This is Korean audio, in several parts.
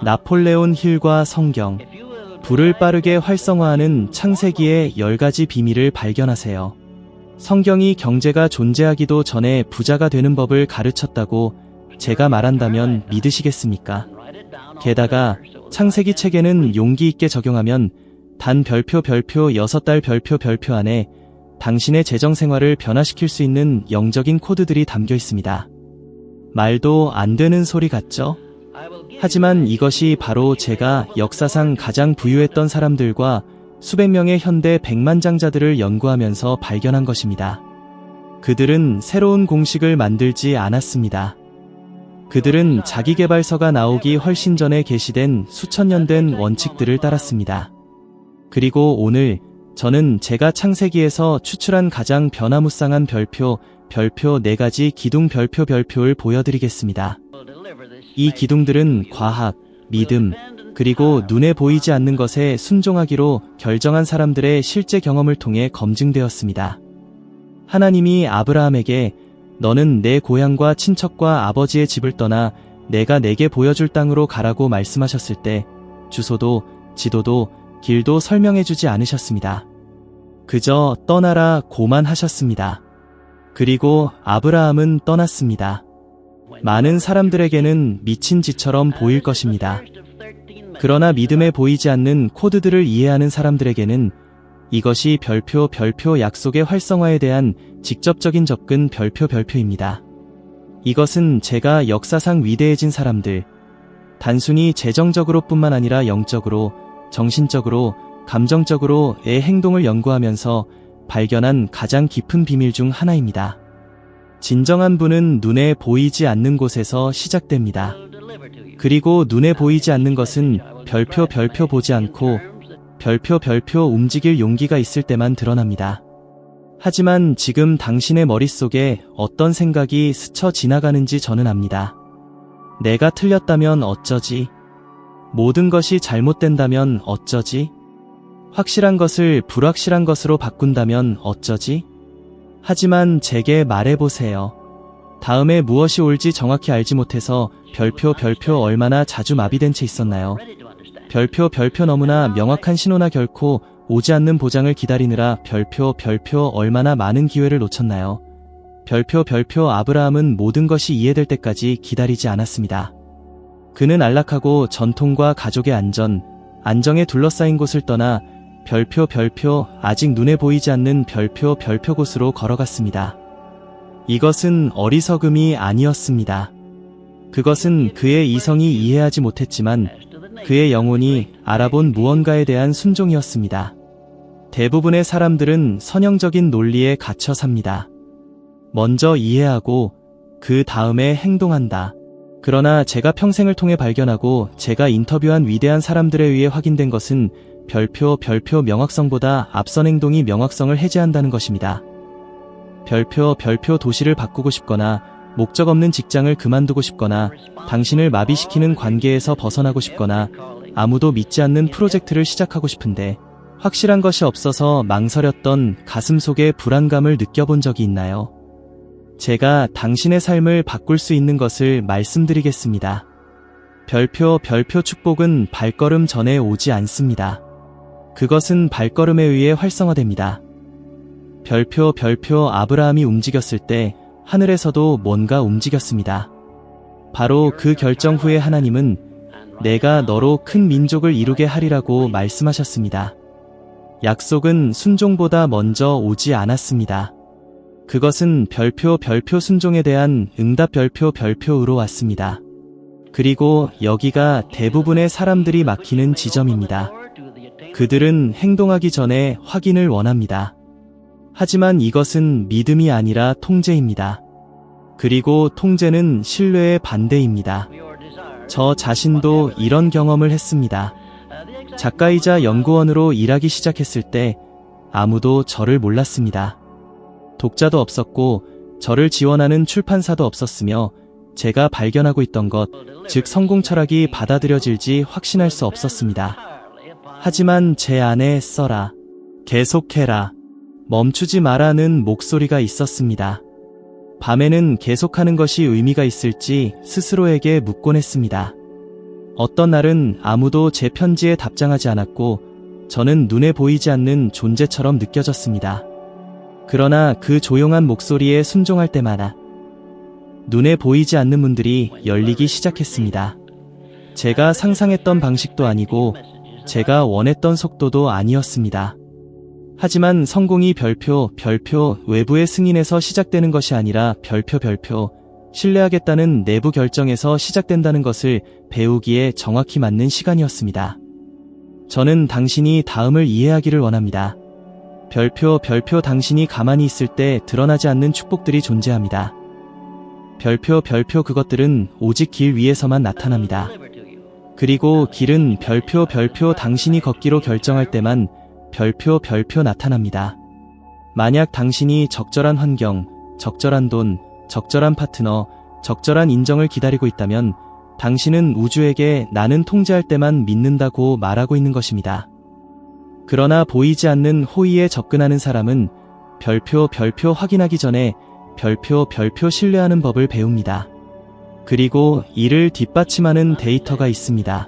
나폴레온 힐과 성경, 불을 빠르게 활성화하는 창세기의 10가지 비밀을 발견하세요. 성경이 경제가 존재하기도 전에 부자가 되는 법을 가르쳤다고 제가 말한다면 믿으시겠습니까? 게다가 창세기 책에는 용기 있게 적용하면 단 별표 6달 별표 안에 당신의 재정 생활을 변화시킬 수 있는 영적인 코드들이 담겨 있습니다. 말도 안 되는 소리 같죠? 하지만 이것이 바로 제가 역사상 가장 부유했던 사람들과 수백 명의 현대 백만장자들을 연구하면서 발견한 것입니다. 그들은 새로운 공식을 만들지 않았습니다. 그들은 자기계발서가 나오기 훨씬 전에 게시된 수천 년 된 원칙들을 따랐습니다. 그리고 오늘 저는 제가 창세기에서 추출한 가장 변화무쌍한 별표 4가지 기둥 별표를 보여드리겠습니다. 이 기둥들은 과학, 믿음, 그리고 눈에 보이지 않는 것에 순종하기로 결정한 사람들의 실제 경험을 통해 검증되었습니다. 하나님이 아브라함에게 너는 내 고향과 친척과 아버지의 집을 떠나 내가 내게 보여줄 땅으로 가라고 말씀하셨을 때 주소도 지도도 길도 설명해주지 않으셨습니다. 그저 떠나라 고만 하셨습니다. 그리고 아브라함은 떠났습니다. 많은 사람들에게는 미친 짓처럼 보일 것입니다. 그러나 믿음에 보이지 않는 코드들을 이해하는 사람들에게는 이것이 별표 약속의 활성화에 대한 직접적인 접근 별표입니다. 이것은 제가 역사상 위대해진 사람들, 단순히 재정적으로 뿐만 아니라 영적으로, 정신적으로, 감정적으로의 행동을 연구하면서 발견한 가장 깊은 비밀 중 하나입니다. 진정한 부는 눈에 보이지 않는 곳에서 시작됩니다. 그리고 눈에 보이지 않는 것은 별표 보지 않고 별표 움직일 용기가 있을 때만 드러납니다. 하지만 지금 당신의 머릿속에 어떤 생각이 스쳐 지나가는지 저는 압니다. 내가 틀렸다면 어쩌지? 모든 것이 잘못된다면 어쩌지? 확실한 것을 불확실한 것으로 바꾼다면 어쩌지? 하지만 제게 말해보세요. 다음에 무엇이 올지 정확히 알지 못해서 별표 얼마나 자주 마비된 채 있었나요? 별표 너무나 명확한 신호나 결코 오지 않는 보장을 기다리느라 별표 얼마나 많은 기회를 놓쳤나요? 별표 아브라함은 모든 것이 이해될 때까지 기다리지 않았습니다. 그는 안락하고 전통과 가족의 안정에 둘러싸인 곳을 떠나 별표 아직 눈에 보이지 않는 별표 곳으로 걸어갔습니다. 이것은 어리석음이 아니었습니다. 그것은 그의 이성이 이해하지 못했지만 그의 영혼이 알아본 무언가에 대한 순종이었습니다. 대부분의 사람들은 선형적인 논리에 갇혀 삽니다. 먼저 이해하고 그 다음에 행동한다. 그러나 제가 평생을 통해 발견하고 제가 인터뷰한 위대한 사람들에 의해 확인된 것은 별표 명확성보다 앞선 행동이 명확성을 해제한다는 것입니다. 별표 도시를 바꾸고 싶거나 목적 없는 직장을 그만두고 싶거나 당신을 마비시키는 관계에서 벗어나고 싶거나 아무도 믿지 않는 프로젝트를 시작하고 싶은데 확실한 것이 없어서 망설였던 가슴 속의 불안감을 느껴본 적이 있나요? 제가 당신의 삶을 바꿀 수 있는 것을 말씀드리겠습니다. 별표 축복은 발걸음 전에 오지 않습니다. 그것은 발걸음에 의해 활성화됩니다. 별표 아브라함이 움직였을 때 하늘에서도 뭔가 움직였습니다. 바로 그 결정 후에 하나님은 내가 너로 큰 민족을 이루게 하리라고 말씀하셨습니다. 약속은 순종보다 먼저 오지 않았습니다. 그것은 별표 순종에 대한 응답 별표로 왔습니다. 그리고 여기가 대부분의 사람들이 막히는 지점입니다. 그들은 행동하기 전에 확인을 원합니다. 하지만 이것은 믿음이 아니라 통제입니다. 그리고 통제는 신뢰의 반대입니다. 저 자신도 이런 경험을 했습니다. 작가이자 연구원으로 일하기 시작했을 때 아무도 저를 몰랐습니다. 독자도 없었고 저를 지원하는 출판사도 없었으며 제가 발견하고 있던 것, 즉 성공 철학이 받아들여질지 확신할 수 없었습니다. 하지만 제 안에 써라, 계속해라, 멈추지 마라는 목소리가 있었습니다. 밤에는 계속하는 것이 의미가 있을지 스스로에게 묻곤 했습니다. 어떤 날은 아무도 제 편지에 답장하지 않았고 저는 눈에 보이지 않는 존재처럼 느껴졌습니다. 그러나 그 조용한 목소리에 순종할 때마다 눈에 보이지 않는 문들이 열리기 시작했습니다. 제가 상상했던 방식도 아니고 제가 원했던 속도도 아니었습니다. 하지만 성공이 별표 외부의 승인에서 시작되는 것이 아니라 별표 신뢰하겠다는 내부 결정에서 시작된다는 것을 배우기에 정확히 맞는 시간이었습니다. 저는 당신이 다음을 이해하기를 원합니다. 별표 당신이 가만히 있을 때 드러나지 않는 축복들이 존재합니다. 별표 그것들은 오직 길 위에서만 나타납니다. 그리고 길은 별표 당신이 걷기로 결정할 때만 별표 나타납니다. 만약 당신이 적절한 환경, 적절한 돈, 적절한 파트너, 적절한 인정을 기다리고 있다면 당신은 우주에게 나는 통제할 때만 믿는다고 말하고 있는 것입니다. 그러나 보이지 않는 호의에 접근하는 사람은 별표 확인하기 전에 별표 신뢰하는 법을 배웁니다. 그리고 이를 뒷받침하는 데이터가 있습니다.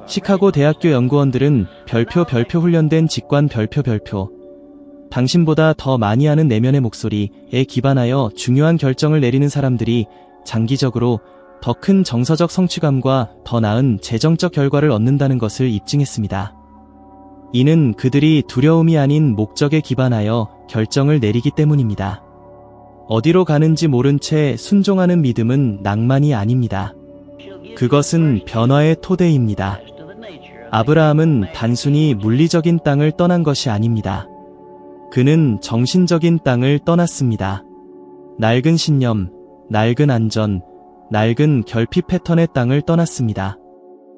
시카고 대학교 연구원들은 별표 훈련된 직관 별표 당신보다 더 많이 하는 내면의 목소리에 기반하여 중요한 결정을 내리는 사람들이 장기적으로 더 큰 정서적 성취감과 더 나은 재정적 결과를 얻는다는 것을 입증했습니다. 이는 그들이 두려움이 아닌 목적에 기반하여 결정을 내리기 때문입니다. 어디로 가는지 모른 채 순종하는 믿음은 낭만이 아닙니다. 그것은 변화의 토대입니다. 아브라함은 단순히 물리적인 땅을 떠난 것이 아닙니다. 그는 정신적인 땅을 떠났습니다. 낡은 신념, 낡은 안전, 낡은 결핍 패턴의 땅을 떠났습니다.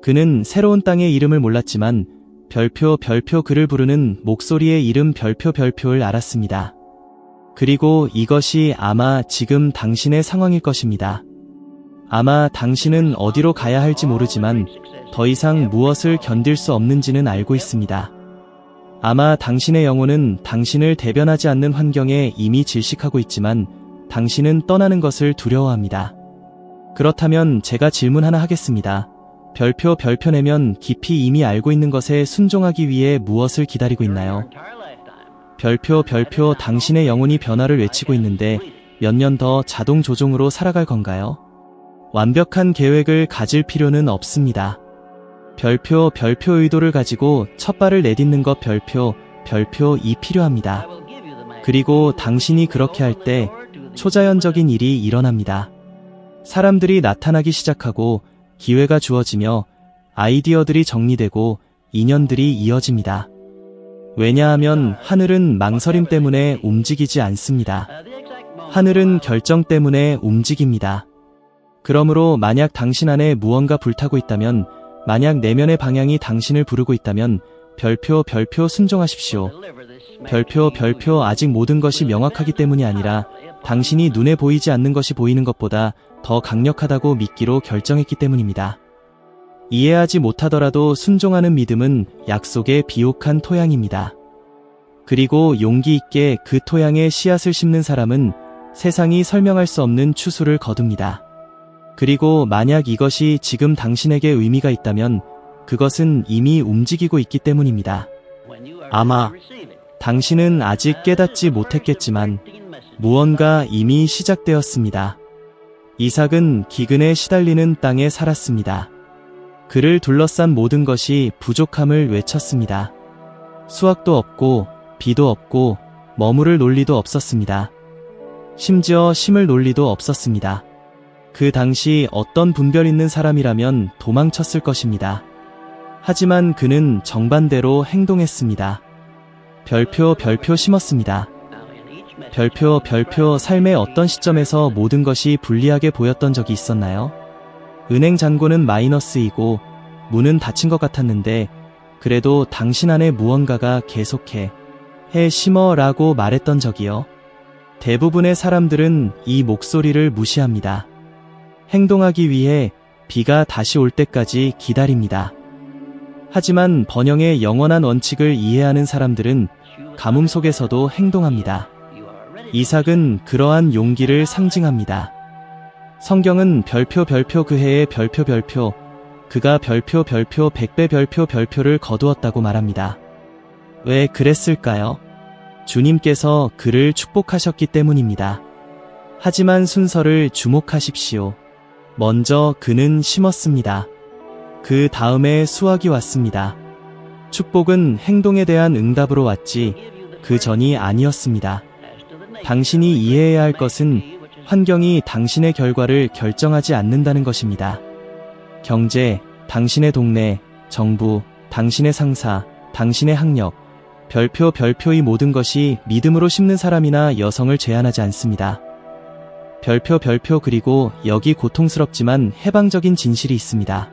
그는 새로운 땅의 이름을 몰랐지만 별표 그를 부르는 목소리의 이름 별표를 알았습니다. 그리고 이것이 아마 지금 당신의 상황일 것입니다. 아마 당신은 어디로 가야 할지 모르지만 더 이상 무엇을 견딜 수 없는지는 알고 있습니다. 아마 당신의 영혼은 당신을 대변하지 않는 환경에 이미 질식하고 있지만 당신은 떠나는 것을 두려워합니다. 그렇다면 제가 질문 하나 하겠습니다. 별표 내면 깊이 이미 알고 있는 것에 순종하기 위해 무엇을 기다리고 있나요? 별표 당신의 영혼이 변화를 외치고 있는데 몇 년 더 자동 조종으로 살아갈 건가요? 완벽한 계획을 가질 필요는 없습니다. 별표 의도를 가지고 첫 발을 내딛는 것 별표이 필요합니다. 그리고 당신이 그렇게 할 때 초자연적인 일이 일어납니다. 사람들이 나타나기 시작하고 기회가 주어지며 아이디어들이 정리되고 인연들이 이어집니다. 왜냐하면 하늘은 망설임 때문에 움직이지 않습니다. 하늘은 결정 때문에 움직입니다. 그러므로 만약 당신 안에 무언가 불타고 있다면, 만약 내면의 방향이 당신을 부르고 있다면 별표 순종하십시오. 별표 아직 모든 것이 명확하기 때문이 아니라 당신이 눈에 보이지 않는 것이 보이는 것보다 더 강력하다고 믿기로 결정했기 때문입니다. 이해하지 못하더라도 순종하는 믿음은 약속의 비옥한 토양입니다. 그리고 용기 있게 그 토양에 씨앗을 심는 사람은 세상이 설명할 수 없는 추수를 거둡니다. 그리고 만약 이것이 지금 당신에게 의미가 있다면 그것은 이미 움직이고 있기 때문입니다. 아마 당신은 아직 깨닫지 못했겠지만 무언가 이미 시작되었습니다. 이삭은 기근에 시달리는 땅에 살았습니다. 그를 둘러싼 모든 것이 부족함을 외쳤습니다. 수확도 없고 비도 없고 머무를 논리도 없었습니다. 심지어 심을 논리도 없었습니다. 그 당시 어떤 분별 있는 사람이라면 도망쳤을 것입니다. 하지만 그는 정반대로 행동했습니다. 별표 심었습니다. 별표 삶의 어떤 시점에서 모든 것이 불리하게 보였던 적이 있었나요? 은행 잔고는 마이너스이고 문은 닫힌 것 같았는데 그래도 당신 안에 무언가가 계속해 심어라고 말했던 적이요. 대부분의 사람들은 이 목소리를 무시합니다. 행동하기 위해 비가 다시 올 때까지 기다립니다. 하지만 번영의 영원한 원칙을 이해하는 사람들은 가뭄 속에서도 행동합니다. 이삭은 그러한 용기를 상징합니다. 성경은 별표 그 해의 별표 그가 별표 100배 별표를 거두었다고 말합니다. 왜 그랬을까요? 주님께서 그를 축복하셨기 때문입니다. 하지만 순서를 주목하십시오. 먼저 그는 심었습니다. 그 다음에 수확이 왔습니다. 축복은 행동에 대한 응답으로 왔지 그 전이 아니었습니다. 당신이 이해해야 할 것은 환경이 당신의 결과를 결정하지 않는다는 것입니다. 경제, 당신의 동네, 정부, 당신의 상사, 당신의 학력, 별표 이 모든 것이 믿음으로 심는 사람이나 여성을 제한하지 않습니다. 별표 그리고 여기 고통스럽지만 해방적인 진실이 있습니다.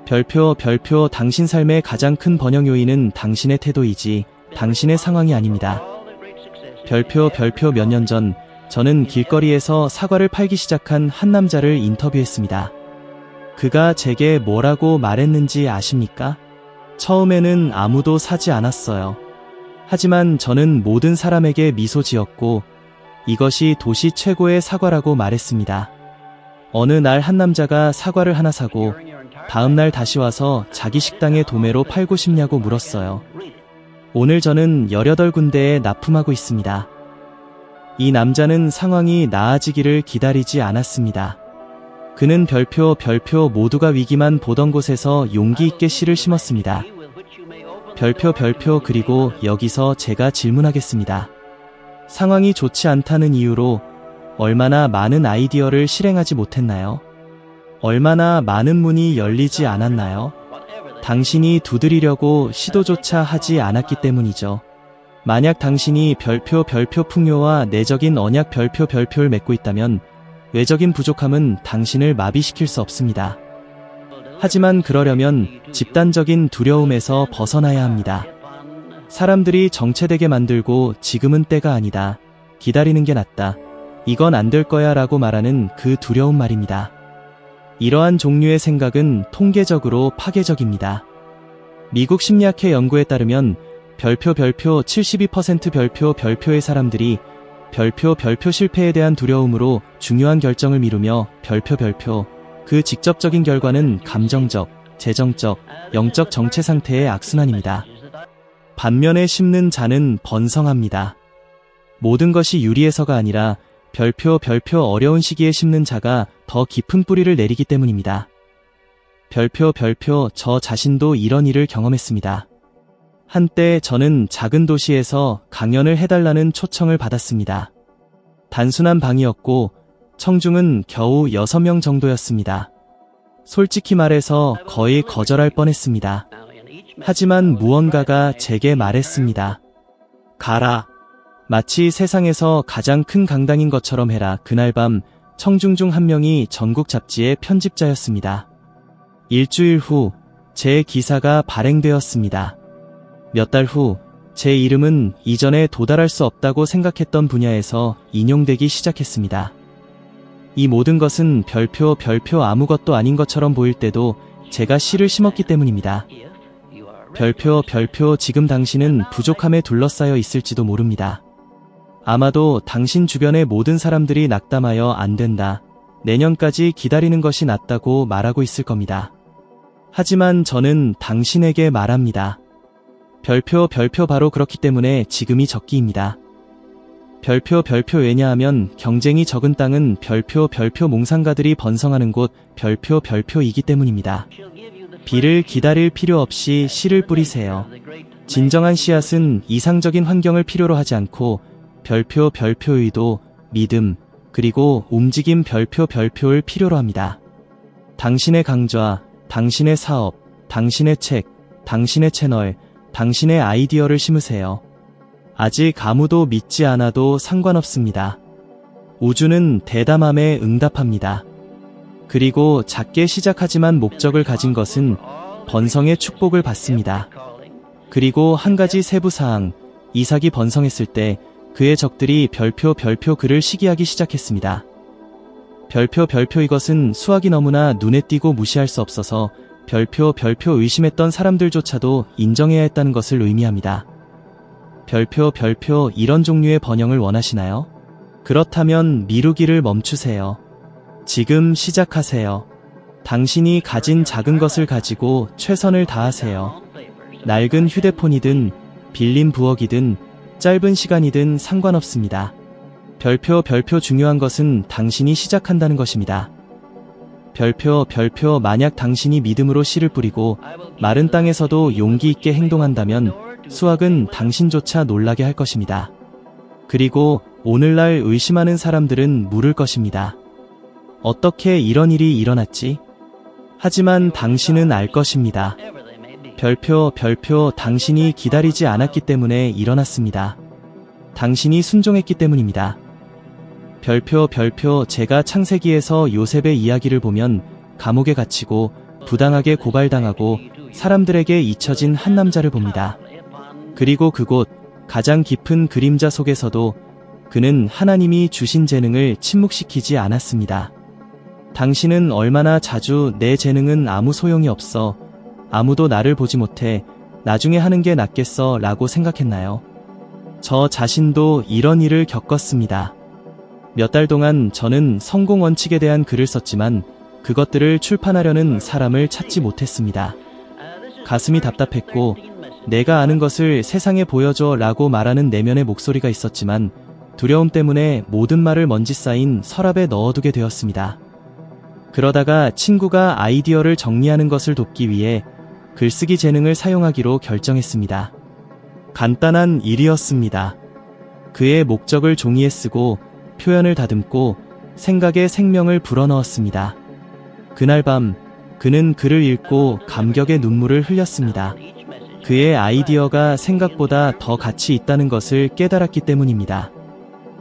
별표 당신 삶의 가장 큰 번영 요인은 당신의 태도이지 당신의 상황이 아닙니다. 별표 몇 년 전 저는 길거리에서 사과를 팔기 시작한 한 남자를 인터뷰했습니다. 그가 제게 뭐라고 말했는지 아십니까? 처음에는 아무도 사지 않았어요. 하지만 저는 모든 사람에게 미소 지었고 이것이 도시 최고의 사과라고 말했습니다. 어느 날 한 남자가 사과를 하나 사고 다음 날 다시 와서 자기 식당에 도매로 팔고 싶냐고 물었어요. 오늘 저는 18군데에 납품하고 있습니다. 이 남자는 상황이 나아지기를 기다리지 않았습니다. 그는 별표 모두가 위기만 보던 곳에서 용기 있게 씨를 심었습니다. 별표 그리고 여기서 제가 질문하겠습니다. 상황이 좋지 않다는 이유로 얼마나 많은 아이디어를 실행하지 못했나요? 얼마나 많은 문이 열리지 않았나요? 당신이 두드리려고 시도조차 하지 않았기 때문이죠. 만약 당신이 별표 풍요와 내적인 언약 별표를 맺고 있다면 외적인 부족함은 당신을 마비시킬 수 없습니다. 하지만 그러려면 집단적인 두려움에서 벗어나야 합니다. 사람들이 정체되게 만들고 지금은 때가 아니다. 기다리는 게 낫다. 이건 안 될 거야 라고 말하는 그 두려운 말입니다. 이러한 종류의 생각은 통계적으로 파괴적입니다. 미국 심리학회 연구에 따르면 별표 72% 별표의 사람들이 별표 실패에 대한 두려움으로 중요한 결정을 미루며 별표 그 직접적인 결과는 감정적, 재정적, 영적 정체 상태의 악순환입니다. 반면에 심는 자는 번성합니다. 모든 것이 유리해서가 아니라 별표 어려운 시기에 심는 자가 더 깊은 뿌리를 내리기 때문입니다. 별표 저 자신도 이런 일을 경험했습니다. 한때 저는 작은 도시에서 강연을 해달라는 초청을 받았습니다. 단순한 방이었고 청중은 겨우 6명 정도였습니다. 솔직히 말해서 거의 거절할 뻔했습니다. 하지만 무언가가 제게 말했습니다. 가라. 마치 세상에서 가장 큰 강당인 것처럼 해라. 그날 밤 청중 중 한 명이 전국 잡지의 편집자였습니다. 일주일 후 제 기사가 발행되었습니다. 몇 달 후 제 이름은 이전에 도달할 수 없다고 생각했던 분야에서 인용되기 시작했습니다. 이 모든 것은 별표 아무것도 아닌 것처럼 보일 때도 제가 씨를 심었기 때문입니다. 별표 지금 당신은 부족함에 둘러싸여 있을지도 모릅니다. 아마도 당신 주변의 모든 사람들이 낙담하여 안 된다. 내년까지 기다리는 것이 낫다고 말하고 있을 겁니다. 하지만 저는 당신에게 말합니다. 별표 바로 그렇기 때문에 지금이 적기입니다. 별표 왜냐하면 경쟁이 적은 땅은 별표 몽상가들이 번성하는 곳 별표이기 때문입니다. 비를 기다릴 필요 없이 씨를 뿌리세요. 진정한 씨앗은 이상적인 환경을 필요로 하지 않고 별표 의도, 믿음, 그리고 움직임 별표를 필요로 합니다. 당신의 강좌, 당신의 사업, 당신의 책, 당신의 채널, 당신의 아이디어를 심으세요. 아직 아무도 믿지 않아도 상관없습니다. 우주는 대담함에 응답합니다. 그리고 작게 시작하지만 목적을 가진 것은 번성의 축복을 받습니다. 그리고 한 가지 세부사항, 이삭이 번성했을 때 그의 적들이 별표 그를 시기하기 시작했습니다. 별표 이것은 수학이 너무나 눈에 띄고 무시할 수 없어서 별표 의심했던 사람들조차도 인정해야 했다는 것을 의미합니다. 별표 이런 종류의 번영을 원하시나요? 그렇다면 미루기를 멈추세요. 지금 시작하세요. 당신이 가진 작은 것을 가지고 최선을 다하세요. 낡은 휴대폰이든 빌린 부엌이든 짧은 시간이든 상관없습니다. 별표 중요한 것은 당신이 시작한다는 것입니다. 별표 만약 당신이 믿음으로 씨를 뿌리고 마른 땅에서도 용기 있게 행동한다면 수확은 당신조차 놀라게 할 것입니다. 그리고 오늘날 의심하는 사람들은 물을 것입니다. 어떻게 이런 일이 일어났지? 하지만 당신은 알 것입니다. 별표 당신이 기다리지 않았기 때문에 일어났습니다. 당신이 순종했기 때문입니다. 별표 제가 창세기에서 요셉의 이야기를 보면 감옥에 갇히고 부당하게 고발당하고 사람들에게 잊혀진 한 남자를 봅니다. 그리고 그곳 가장 깊은 그림자 속에서도 그는 하나님이 주신 재능을 침묵시키지 않았습니다. 당신은 얼마나 자주 내 재능은 아무 소용이 없어, 아무도 나를 보지 못해, 나중에 하는 게 낫겠어 라고 생각했나요? 저 자신도 이런 일을 겪었습니다. 몇 달 동안 저는 성공 원칙에 대한 글을 썼지만 그것들을 출판하려는 사람을 찾지 못했습니다. 가슴이 답답했고 내가 아는 것을 세상에 보여줘 라고 말하는 내면의 목소리가 있었지만 두려움 때문에 모든 말을 먼지 쌓인 서랍에 넣어두게 되었습니다. 그러다가 친구가 아이디어를 정리하는 것을 돕기 위해 글쓰기 재능을 사용하기로 결정했습니다. 간단한 일이었습니다. 그의 목적을 종이에 쓰고 표현을 다듬고 생각에 생명을 불어넣었습니다. 그날 밤 그는 글을 읽고 감격의 눈물을 흘렸습니다. 그의 아이디어가 생각보다 더 가치 있다는 것을 깨달았기 때문입니다.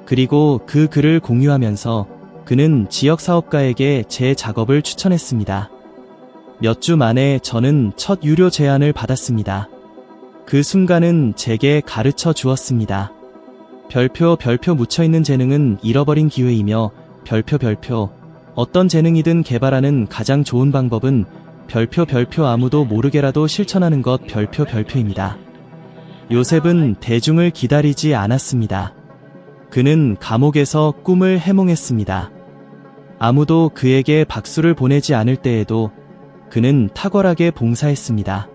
그리고 그 글을 공유하면서 그는 지역 사업가에게 제 작업을 추천했습니다. 몇 주 만에 저는 첫 유료 제안을 받았습니다. 그 순간은 제게 가르쳐 주었습니다. 별표 묻혀있는 재능은 잃어버린 기회이며 별표 어떤 재능이든 개발하는 가장 좋은 방법은 별표 아무도 모르게라도 실천하는 것 별표입니다. 요셉은 대중을 기다리지 않았습니다. 그는 감옥에서 꿈을 해몽했습니다. 아무도 그에게 박수를 보내지 않을 때에도 그는 탁월하게 봉사했습니다.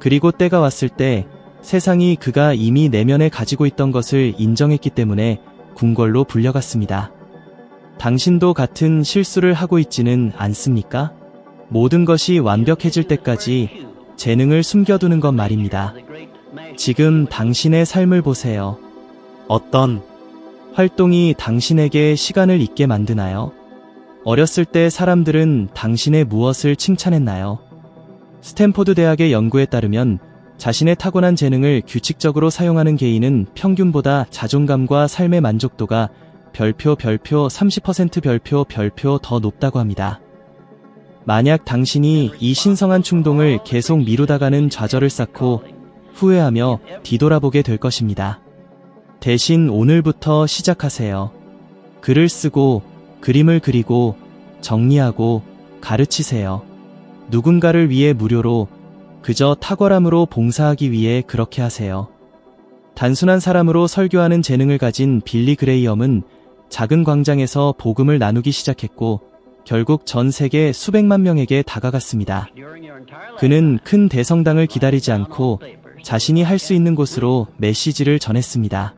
그리고 때가 왔을 때 세상이 그가 이미 내면에 가지고 있던 것을 인정했기 때문에 궁궐로 불려갔습니다. 당신도 같은 실수를 하고 있지는 않습니까? 모든 것이 완벽해질 때까지 재능을 숨겨두는 것 말입니다. 지금 당신의 삶을 보세요. 어떤 활동이 당신에게 시간을 잊게 만드나요? 어렸을 때 사람들은 당신의 무엇을 칭찬했나요? 스탠포드 대학의 연구에 따르면 자신의 타고난 재능을 규칙적으로 사용하는 개인은 평균보다 자존감과 삶의 만족도가 별표 30% 별표 더 높다고 합니다. 만약 당신이 이 신성한 충동을 계속 미루다가는 좌절을 쌓고 후회하며 뒤돌아보게 될 것입니다. 대신 오늘부터 시작하세요. 글을 쓰고 그림을 그리고 정리하고 가르치세요. 누군가를 위해 무료로 그저 탁월함으로 봉사하기 위해 그렇게 하세요. 단순한 사람으로 설교하는 재능을 가진 빌리 그레이엄은 작은 광장에서 복음을 나누기 시작했고 결국 전 세계 수백만 명에게 다가갔습니다. 그는 큰 대성당을 기다리지 않고 자신이 할 수 있는 곳으로 메시지를 전했습니다.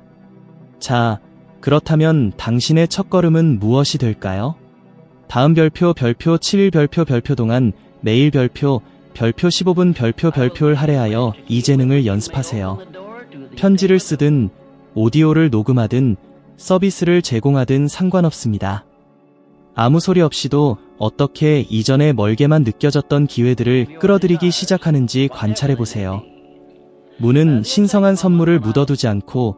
자, 그렇다면 당신의 첫걸음은 무엇이 될까요? 다음 별표 7일 별표 동안 매일 별표 15분 별표를 할애하여 이 재능을 연습하세요. 편지를 쓰든 오디오를 녹음하든 서비스를 제공하든 상관없습니다. 아무 소리 없이도 어떻게 이전에 멀게만 느껴졌던 기회들을 끌어들이기 시작하는지 관찰해보세요. 문은 신성한 선물을 묻어두지 않고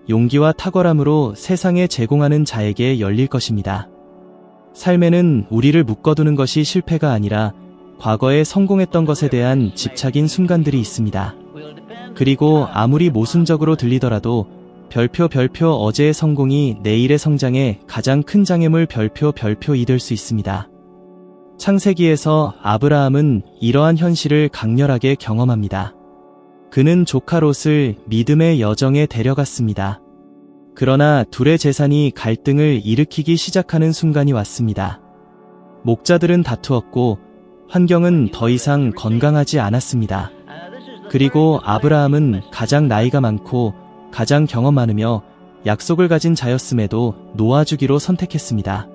용기와 탁월함으로 세상에 제공하는 자에게 열릴 것입니다. 삶에는 우리를 묶어두는 것이 실패가 아니라 과거에 성공했던 것에 대한 집착인 순간들이 있습니다. 그리고 아무리 모순적으로 들리더라도 별표 어제의 성공이 내일의 성장에 가장 큰 장애물 별표 이 될 수 있습니다. 창세기에서 아브라함은 이러한 현실을 강렬하게 경험합니다. 그는 조카 롯을 믿음의 여정에 데려갔습니다. 그러나 둘의 재산이 갈등을 일으키기 시작하는 순간이 왔습니다. 목자들은 다투었고 환경은 더 이상 건강하지 않았습니다. 그리고 아브라함은 가장 나이가 많고 가장 경험 많으며 약속을 가진 자였음에도 놓아주기로 선택했습니다.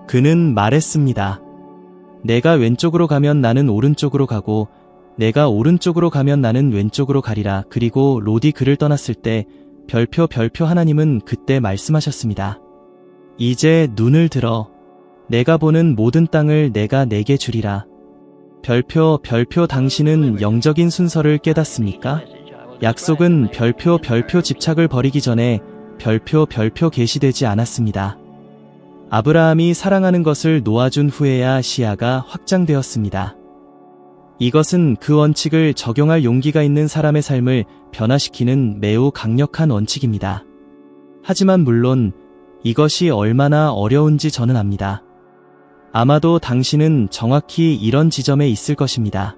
그는 말했습니다. 내가 왼쪽으로 가면 나는 오른쪽으로 가고 내가 오른쪽으로 가면 나는 왼쪽으로 가리라. 그리고 롯이 그를 떠났을 때 별표 하나님은 그때 말씀하셨습니다. 이제 눈을 들어 내가 보는 모든 땅을 내가 내게 주리라. 별표 당신은 영적인 순서를 깨닫습니까? 약속은 별표 집착을 버리기 전에 별표 계시되지 않았습니다. 아브라함이 사랑하는 것을 놓아준 후에야 시야가 확장되었습니다. 이것은 그 원칙을 적용할 용기가 있는 사람의 삶을 변화시키는 매우 강력한 원칙입니다. 하지만 물론 이것이 얼마나 어려운지 저는 압니다. 아마도 당신은 정확히 이런 지점에 있을 것입니다.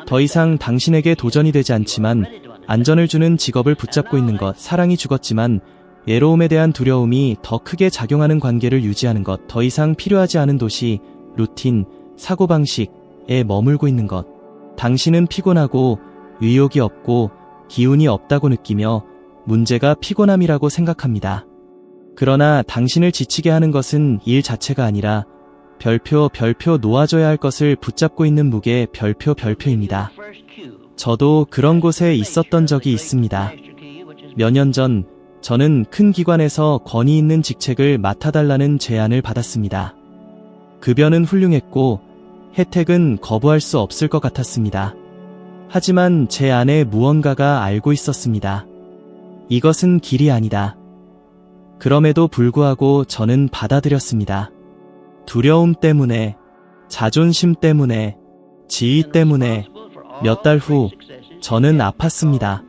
더 이상 당신에게 도전이 되지 않지만 안전을 주는 직업을 붙잡고 있는 것, 사랑이 죽었지만 외로움에 대한 두려움이 더 크게 작용하는 관계를 유지하는 것, 더 이상 필요하지 않은 도시, 루틴, 사고방식에 머물고 있는 것. 당신은 피곤하고 의욕이 없고 기운이 없다고 느끼며 문제가 피곤함이라고 생각합니다. 그러나 당신을 지치게 하는 것은 일 자체가 아니라 별표 놓아줘야 할 것을 붙잡고 있는 무게 별표입니다. 저도 그런 곳에 있었던 적이 있습니다. 몇 년 전 저는 큰 기관에서 권위 있는 직책을 맡아달라는 제안을 받았습니다. 급여는 훌륭했고 혜택은 거부할 수 없을 것 같았습니다. 하지만 제 안에 무언가가 알고 있었습니다. 이것은 길이 아니다. 그럼에도 불구하고 저는 받아들였습니다. 두려움 때문에, 자존심 때문에, 지위 때문에 몇 달 후 저는 아팠습니다.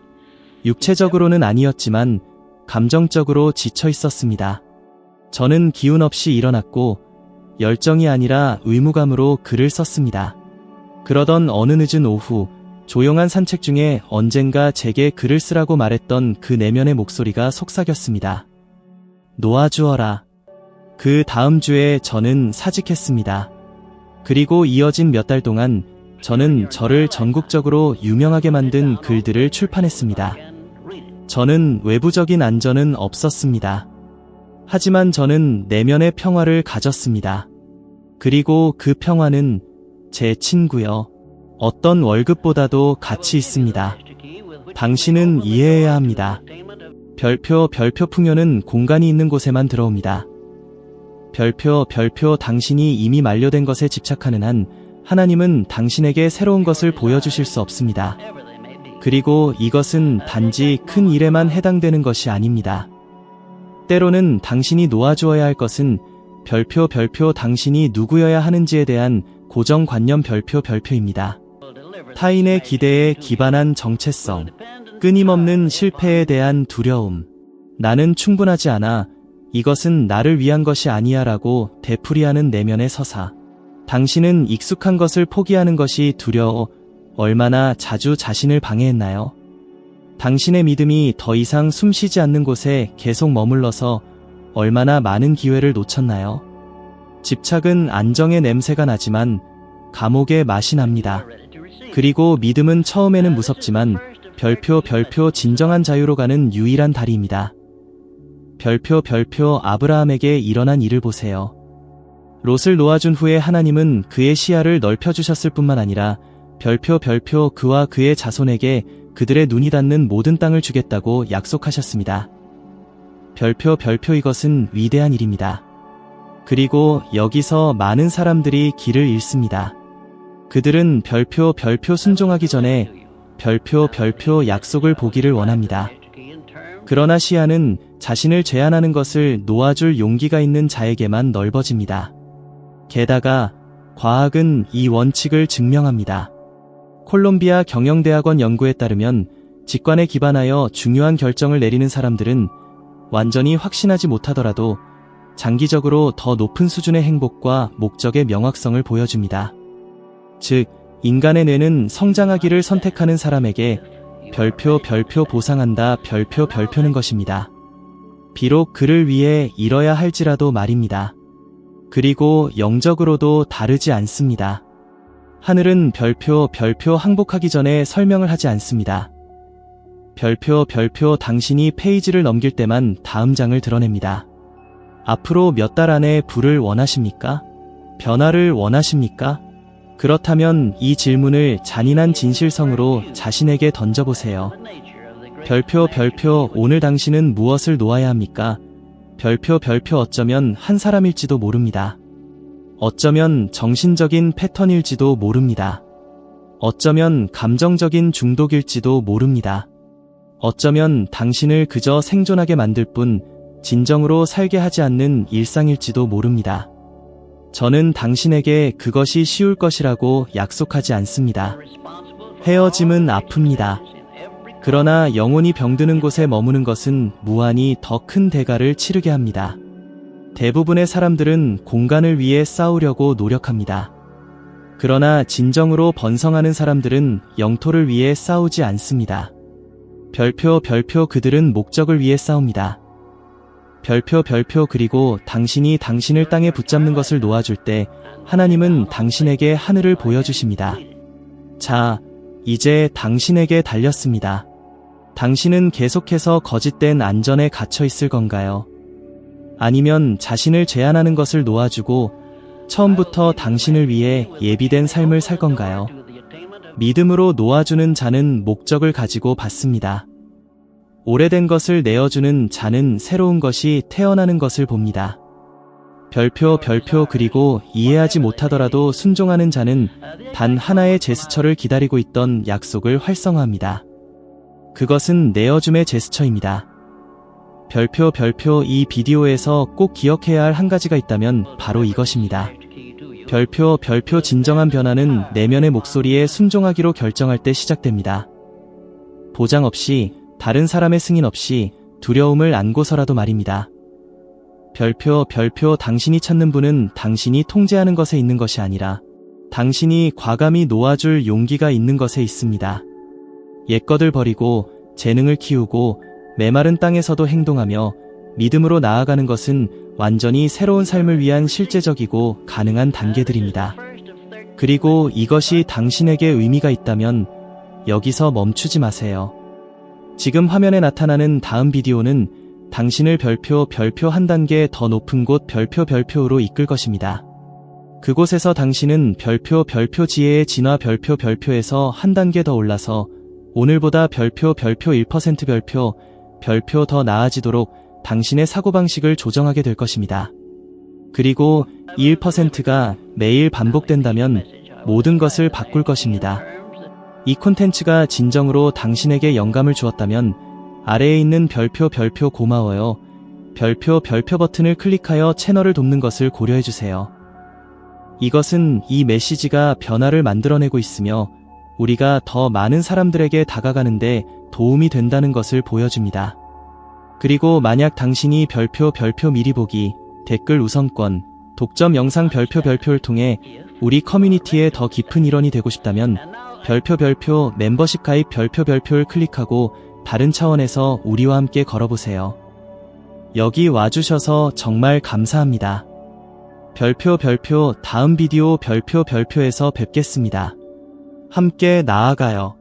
육체적으로는 아니었지만 감정적으로 지쳐 있었습니다. 저는 기운 없이 일어났고 열정이 아니라 의무감으로 글을 썼습니다. 그러던 어느 늦은 오후 조용한 산책 중에 언젠가 제게 글을 쓰라고 말했던 그 내면의 목소리가 속삭였습니다. 놓아주어라. 그 다음 주에 저는 사직했습니다. 그리고 이어진 몇 달 동안 저는 저를 전국적으로 유명하게 만든 글들을 출판했습니다. 저는 외부적인 안전은 없었습니다. 하지만 저는 내면의 평화를 가졌습니다. 그리고 그 평화는 제 친구여, 어떤 월급보다도 가치 있습니다. 당신은 이해해야 합니다. 별표 풍요는 공간이 있는 곳에만 들어옵니다. 별표 당신이 이미 만료된 것에 집착하는 한 하나님은 당신에게 새로운 것을 보여주실 수 없습니다. 그리고 이것은 단지 큰 일에만 해당되는 것이 아닙니다. 때로는 당신이 놓아주어야 할 것은 별표 당신이 누구여야 하는지에 대한 고정관념 별표입니다. 타인의 기대에 기반한 정체성, 끊임없는 실패에 대한 두려움, 나는 충분하지 않아, 이것은 나를 위한 것이 아니야 라고 되풀이하는 내면의 서사. 당신은 익숙한 것을 포기하는 것이 두려워 얼마나 자주 자신을 방해했나요? 당신의 믿음이 더 이상 숨쉬지 않는 곳에 계속 머물러서 얼마나 많은 기회를 놓쳤나요? 집착은 안정의 냄새가 나지만 감옥의 맛이 납니다. 그리고 믿음은 처음에는 무섭지만 별표 진정한 자유로 가는 유일한 다리입니다. 별표 아브라함에게 일어난 일을 보세요. 롯을 놓아준 후에 하나님은 그의 시야를 넓혀주셨을 뿐만 아니라 별표 그와 그의 자손에게 그들의 눈이 닿는 모든 땅을 주겠다고 약속하셨습니다. 별표 이것은 위대한 일입니다. 그리고 여기서 많은 사람들이 길을 잃습니다. 그들은 별표 순종하기 전에 별표 약속을 보기를 원합니다. 그러나 시야는 자신을 제한하는 것을 놓아줄 용기가 있는 자에게만 넓어집니다. 게다가 과학은 이 원칙을 증명합니다. 콜롬비아 경영대학원 연구에 따르면 직관에 기반하여 중요한 결정을 내리는 사람들은 완전히 확신하지 못하더라도 장기적으로 더 높은 수준의 행복과 목적의 명확성을 보여줍니다. 즉, 인간의 뇌는 성장하기를 선택하는 사람에게 별표 보상한다 별표는 것입니다. 비록 그를 위해 잃어야 할지라도 말입니다. 그리고 영적으로도 다르지 않습니다. 하늘은 별표 항복하기 전에 설명을 하지 않습니다. 별표 당신이 페이지를 넘길 때만 다음 장을 드러냅니다. 앞으로 몇 달 안에 부를 원하십니까? 변화를 원하십니까? 그렇다면 이 질문을 잔인한 진실성으로 자신에게 던져보세요. 별표 오늘 당신은 무엇을 놓아야 합니까? 별표 어쩌면 한 사람일지도 모릅니다. 어쩌면 정신적인 패턴일지도 모릅니다. 어쩌면 감정적인 중독일지도 모릅니다. 어쩌면 당신을 그저 생존하게 만들 뿐 진정으로 살게 하지 않는 일상일지도 모릅니다. 저는 당신에게 그것이 쉬울 것이라고 약속하지 않습니다. 헤어짐은 아픕니다. 그러나 영혼이 병드는 곳에 머무는 것은 무한히 더 큰 대가를 치르게 합니다. 대부분의 사람들은 공간을 위해 싸우려고 노력합니다. 그러나 진정으로 번성하는 사람들은 영토를 위해 싸우지 않습니다. 별표 그들은 목적을 위해 싸웁니다. 별표 그리고 당신이 당신을 땅에 붙잡는 것을 놓아줄 때 하나님은 당신에게 하늘을 보여주십니다. 자, 이제 당신에게 달렸습니다. 당신은 계속해서 거짓된 안전에 갇혀 있을 건가요? 아니면 자신을 제한하는 것을 놓아주고 처음부터 당신을 위해 예비된 삶을 살 건가요? 믿음으로 놓아주는 자는 목적을 가지고 받습니다. 오래된 것을 내어주는 자는 새로운 것이 태어나는 것을 봅니다. 별표 그리고 이해하지 못하더라도 순종하는 자는 단 하나의 제스처를 기다리고 있던 약속을 활성화합니다. 그것은 내어줌의 제스처입니다. 별표 이 비디오에서 꼭 기억해야 할 한 가지가 있다면 바로 이것입니다. 별표 진정한 변화는 내면의 목소리에 순종하기로 결정할 때 시작됩니다. 보장 없이, 다른 사람의 승인 없이, 두려움을 안고서라도 말입니다. 별표 당신이 찾는 분은 당신이 통제하는 것에 있는 것이 아니라 당신이 과감히 놓아줄 용기가 있는 것에 있습니다. 옛것을 버리고 재능을 키우고 메마른 땅에서도 행동하며 믿음으로 나아가는 것은 완전히 새로운 삶을 위한 실제적이고 가능한 단계들입니다. 그리고 이것이 당신에게 의미가 있다면 여기서 멈추지 마세요. 지금 화면에 나타나는 다음 비디오는 당신을 별표 한 단계 더 높은 곳 별표로 이끌 것입니다. 그곳에서 당신은 별표 지혜의 진화 별표에서 한 단계 더 올라서 오늘보다 별표 1% 별표 더 나아지도록 당신의 사고방식을 조정하게 될 것입니다. 그리고 이 1%가 매일 반복된다면 모든 것을 바꿀 것입니다. 이 콘텐츠가 진정으로 당신에게 영감을 주었다면 아래에 있는 별표 고마워요. 별표 버튼을 클릭하여 채널을 돕는 것을 고려해주세요. 이것은 이 메시지가 변화를 만들어내고 있으며 우리가 더 많은 사람들에게 다가가는데 도움이 된다는 것을 보여줍니다. 그리고 만약 당신이 별표 미리 보기, 댓글 우선권, 독점 영상 별표를 통해 우리 커뮤니티의 더 깊은 일원이 되고 싶다면 별표 멤버십 가입 별표를 클릭하고 다른 차원에서 우리와 함께 걸어보세요. 여기 와주셔서 정말 감사합니다. 별표 다음 비디오 별표에서 뵙겠습니다. 함께 나아가요.